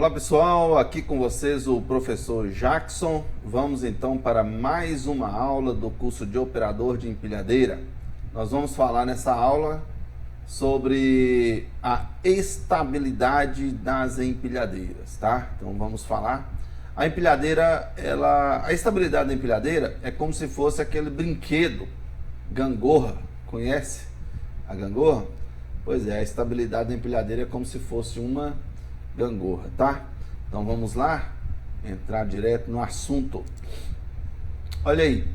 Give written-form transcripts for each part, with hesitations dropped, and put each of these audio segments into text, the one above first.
Olá pessoal, aqui com vocês o professor Jackson. Vamos então para mais uma aula do curso de operador de empilhadeira. Nós vamos falar nessa aula sobre a estabilidade das empilhadeiras, tá? Então vamos falar. A empilhadeira, a estabilidade da empilhadeira é como se fosse aquele brinquedo gangorra. Conhece a gangorra? Pois é, a estabilidade da empilhadeira é como se fosse uma gangorra, tá? Então vamos lá, entrar direto no assunto. Olha aí,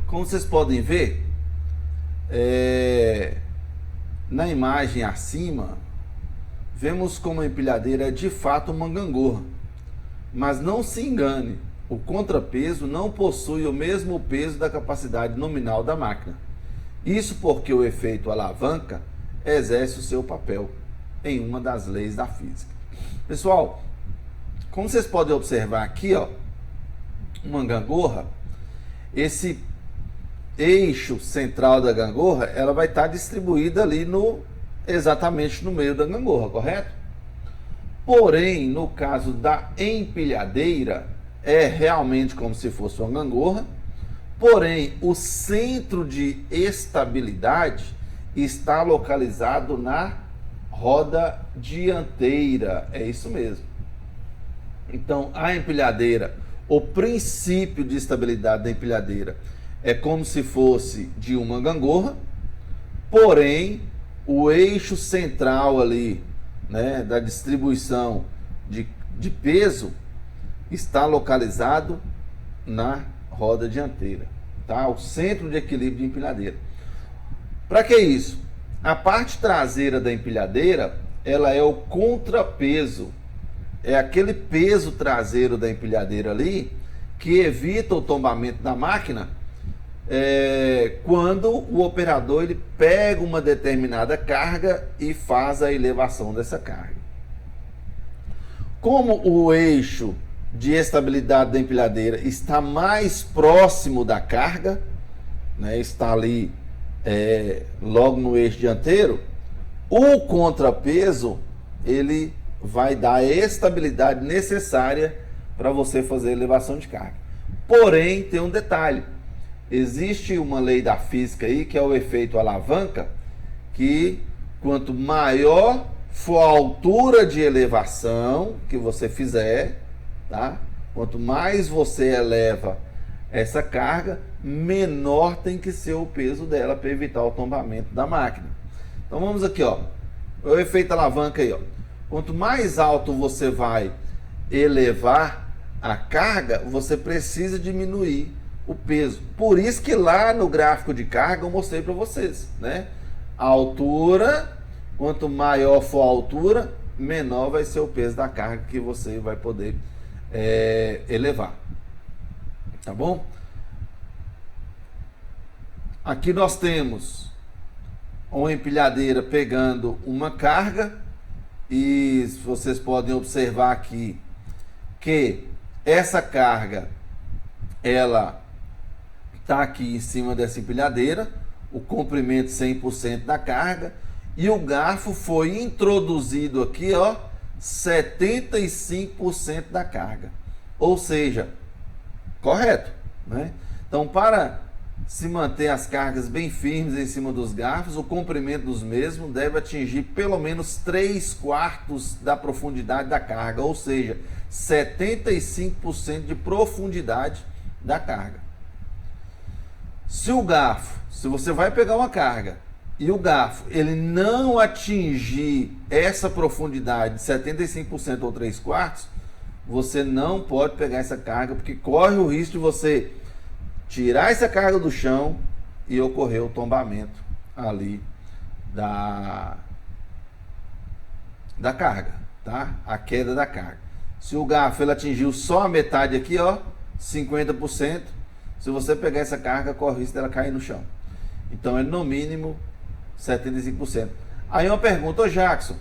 como vocês podem ver, na imagem acima, vemos como a empilhadeira é de fato uma gangorra. Mas não se engane, o contrapeso não possui o mesmo peso da capacidade nominal da máquina. Isso porque o efeito alavanca exerce o seu papel em uma das leis da física. Pessoal, como vocês podem observar aqui, ó, uma gangorra, esse eixo central da gangorra, ela vai estar distribuída ali exatamente no meio da gangorra, correto? Porém, no caso da empilhadeira, é realmente como se fosse uma gangorra, porém, o centro de estabilidade está localizado na roda dianteira, é isso mesmo. Então, a empilhadeira, o princípio de estabilidade da empilhadeira é como se fosse de uma gangorra, porém, o eixo central ali, né, da distribuição de peso está localizado na roda dianteira, tá? O centro de equilíbrio de empilhadeira. Para que isso? A parte traseira da empilhadeira, ela é o contrapeso. É aquele peso traseiro da empilhadeira ali que evita o tombamento da máquina quando o operador ele pega uma determinada carga e faz a elevação dessa carga. Como o eixo de estabilidade da empilhadeira está mais próximo da carga, né, está ali logo no eixo dianteiro, o contrapeso ele vai dar a estabilidade necessária para você fazer a elevação de carga. Porém, tem um detalhe. Existe uma lei da física aí, que é o efeito alavanca, que quanto maior for a altura de elevação que você fizer, tá? Quanto mais você eleva essa carga, menor tem que ser o peso dela para evitar o tombamento da máquina. Então vamos aqui, ó, o efeito alavanca aí, ó. Quanto mais alto você vai elevar a carga, você precisa diminuir o peso. Por isso que lá no gráfico de carga eu mostrei para vocês, né? A altura, quanto maior for a altura, menor vai ser o peso da carga que você vai poder elevar. Tá bom? Aqui nós temos uma empilhadeira pegando uma carga e vocês podem observar aqui que essa carga ela está aqui em cima dessa empilhadeira, o comprimento 100% da carga, e o garfo foi introduzido aqui, ó, 75% da carga. Ou seja, correto, né? Então, para se manter as cargas bem firmes em cima dos garfos, o comprimento dos mesmos deve atingir pelo menos 3/4 da profundidade da carga, ou seja, 75% de profundidade da carga. Se você vai pegar uma carga e o garfo ele não atingir essa profundidade de 75% ou 3/4, você não pode pegar essa carga, porque corre o risco de você tirar essa carga do chão e ocorrer o tombamento ali da carga, tá? A queda da carga. Se o garfo ele atingiu só a metade aqui, ó, 50%, se você pegar essa carga, corre o risco dela cair no chão. Então é no mínimo 75%. Aí uma pergunta, ô Jackson,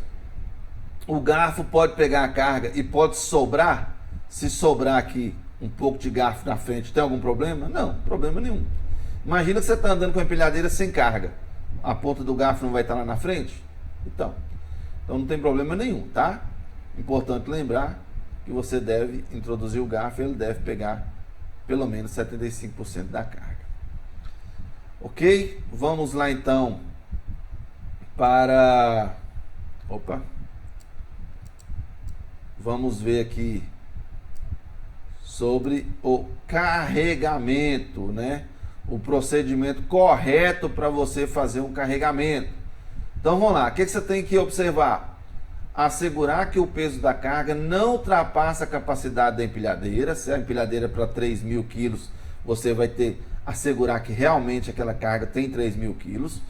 o garfo pode pegar a carga e pode sobrar? Se sobrar aqui um pouco de garfo na frente, tem algum problema? Não, problema nenhum. Imagina que você está andando com a empilhadeira sem carga. A ponta do garfo não vai estar lá na frente? Então não tem problema nenhum, tá? Importante lembrar que você deve introduzir o garfo, ele deve pegar pelo menos 75% da carga. Ok? Vamos lá então para... Opa! Vamos ver aqui sobre o carregamento, né? O procedimento correto para você fazer um carregamento. Então vamos lá, o que você tem que observar? Assegurar que o peso da carga não ultrapassa a capacidade da empilhadeira. Se a empilhadeira é para 3.000 quilos, você vai ter assegurar que realmente aquela carga tem 3.000 quilos.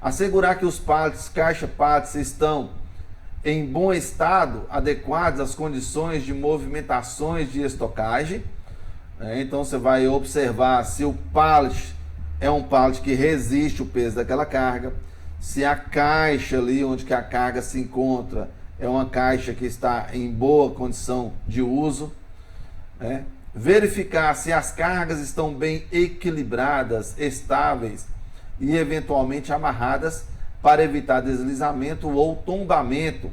Assegurar que os pallets, caixa-pallets estão em bom estado, adequados às condições de movimentações de estocagem. Então você vai observar se o pallet é um pallet que resiste o peso daquela carga, se a caixa ali onde que a carga se encontra é uma caixa que está em boa condição de uso, né? Verificar se as cargas estão bem equilibradas, estáveis e eventualmente amarradas para evitar deslizamento ou tombamento.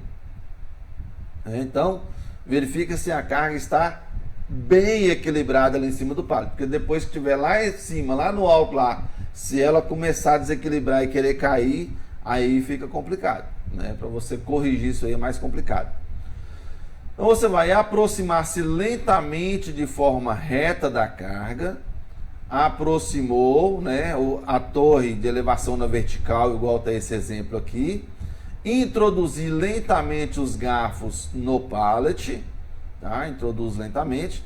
Então, verifica se a carga está bem equilibrada ali em cima do pallet, porque depois que estiver lá em cima, lá no alto lá, se ela começar a desequilibrar e querer cair, aí fica complicado, né? Para você corrigir isso aí é mais complicado. Então você vai aproximar-se lentamente de forma reta da carga. Aproximou, né, a torre de elevação na vertical, igual está esse exemplo aqui. Introduzir lentamente os garfos no pallet, tá? Introduz lentamente.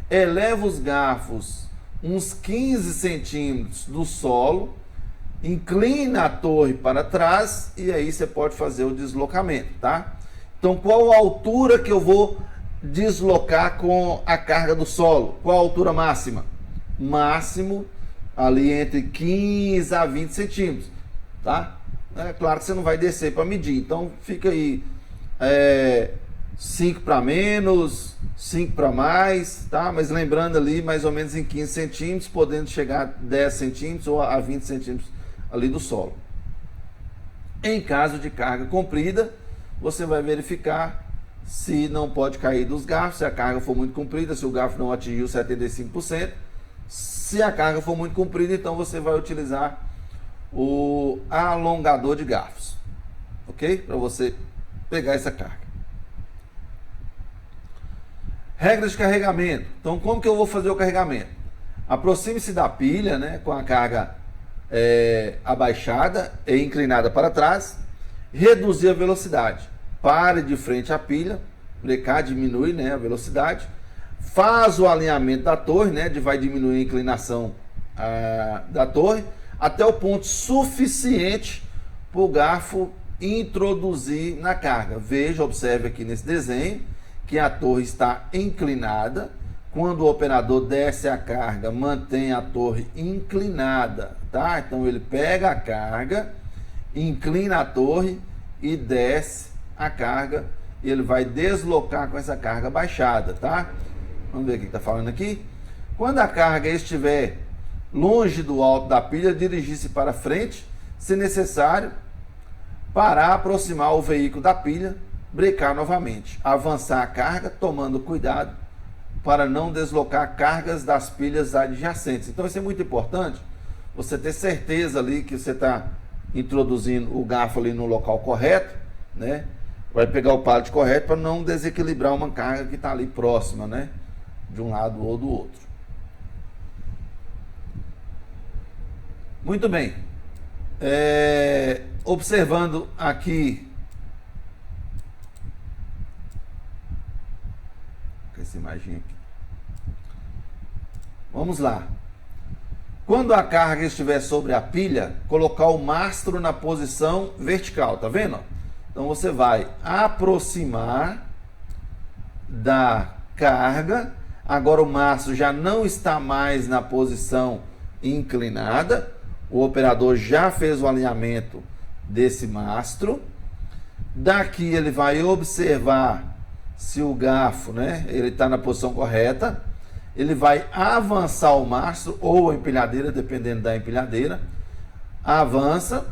Eleva os garfos uns 15 centímetros do solo. Inclina a torre para trás e aí você pode fazer o deslocamento, tá? Então, qual a altura que eu vou deslocar com a carga do solo? Qual a altura máxima? Máximo ali entre 15 a 20 centímetros, tá? É claro que você não vai descer para medir, então fica aí 5 para menos, 5 para mais, tá? Mas lembrando ali mais ou menos em 15 centímetros, podendo chegar a 10 centímetros ou a 20 centímetros ali do solo. Em caso de carga comprida, você vai verificar se não pode cair dos garfos, se a carga for muito comprida, se o garfo não atingiu 75%. Se a carga for muito comprida, então você vai utilizar o alongador de garfos, ok? Para você pegar essa carga. Regras de carregamento. Então, como que eu vou fazer o carregamento? Aproxime-se da pilha, né, com a carga abaixada e inclinada para trás. Reduzir a velocidade. Pare de frente à pilha, brecar, diminui, né, a velocidade. Faz o alinhamento da torre, né, vai diminuir a inclinação da torre até o ponto suficiente para o garfo introduzir na carga. Veja, observe aqui nesse desenho que a torre está inclinada. Quando o operador desce a carga, mantém a torre inclinada, tá? Então ele pega a carga, inclina a torre e desce a carga, e ele vai deslocar com essa carga baixada, tá? Vamos ver o que está falando aqui. Quando a carga estiver longe do alto da pilha, dirigir-se para frente, se necessário, parar, aproximar o veículo da pilha, brecar novamente, avançar a carga, tomando cuidado para não deslocar cargas das pilhas adjacentes. Então isso é muito importante, você ter certeza ali que você está introduzindo o garfo ali no local correto, né? Vai pegar o pallet correto para não desequilibrar uma carga que está ali próxima, né? De um lado ou do outro. Muito bem. Observando aqui essa imagem aqui. Vamos lá. Quando a carga estiver sobre a pilha, colocar o mastro na posição vertical, tá vendo? Então você vai aproximar da carga. Agora o mastro já não está mais na posição inclinada. O operador já fez o alinhamento desse mastro. Daqui ele vai observar se o garfo, né, ele está na posição correta. Ele vai avançar o mastro ou a empilhadeira, dependendo da empilhadeira. Avança,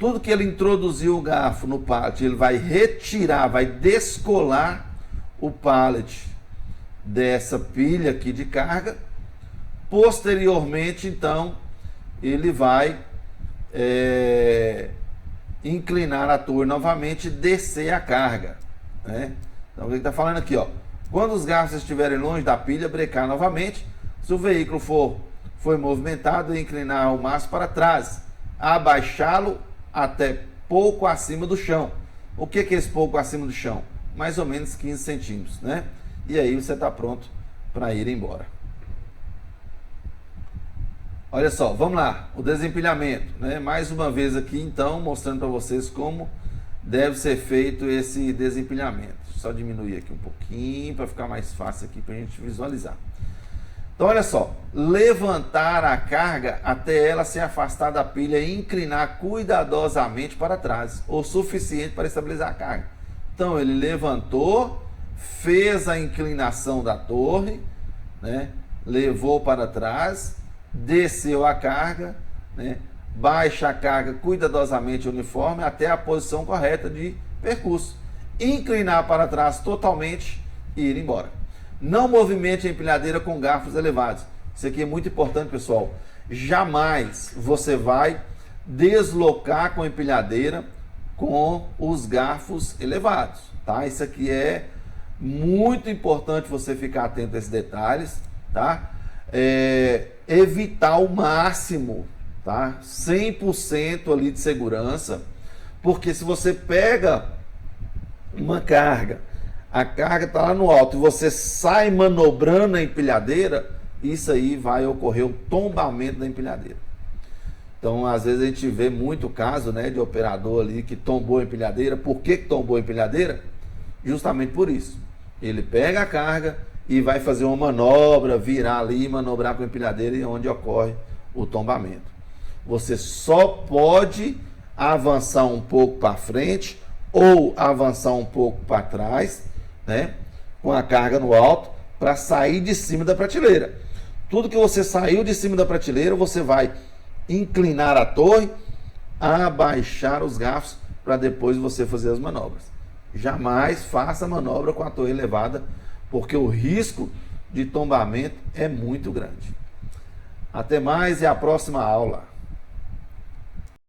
tudo que ele introduziu o garfo no pallet, ele vai retirar, vai descolar o pallet dessa pilha aqui de carga. Posteriormente, então, ele vai inclinar a torre novamente e descer a carga, né? Então, o que ele está falando aqui, ó? Quando os garfos estiverem longe da pilha, brecar novamente. Se o veículo foi movimentado, inclinar o maço para trás, abaixá-lo até pouco acima do chão. O que é esse pouco acima do chão? Mais ou menos 15 centímetros, né? E aí você está pronto para ir embora. Olha só, vamos lá, o desempilhamento, né? Mais uma vez aqui, então, mostrando para vocês como deve ser feito esse desempilhamento. Só diminuir aqui um pouquinho para ficar mais fácil aqui para a gente visualizar. Então, olha só, levantar a carga até ela se afastar da pilha e inclinar cuidadosamente para trás, o suficiente para estabilizar a carga. Então, ele levantou, fez a inclinação da torre, né? Levou para trás, desceu a carga, né? Baixa a carga cuidadosamente uniforme até a posição correta de percurso. Inclinar para trás totalmente e ir embora. Não movimente a empilhadeira com garfos elevados. Isso aqui é muito importante, pessoal. Jamais você vai deslocar com a empilhadeira com os garfos elevados, tá? Isso aqui é muito importante você ficar atento a esses detalhes, tá? Evitar ao máximo, tá? 100% ali de segurança, porque se você pega uma carga, a carga está lá no alto e você sai manobrando a empilhadeira, isso aí vai ocorrer o tombamento da empilhadeira. Então, às vezes a gente vê muito caso, né, de operador ali que tombou a empilhadeira. Por que tombou a empilhadeira? Justamente por isso. Ele pega a carga e vai fazer uma manobra, virar ali e manobrar com a empilhadeira, e onde ocorre o tombamento. Você só pode avançar um pouco para frente ou avançar um pouco para trás, né, com a carga no alto, para sair de cima da prateleira. Tudo que você saiu de cima da prateleira, você vai inclinar a torre, abaixar os garfos para depois você fazer as manobras. Jamais faça manobra com a torre elevada, porque o risco de tombamento é muito grande. Até mais e a próxima aula.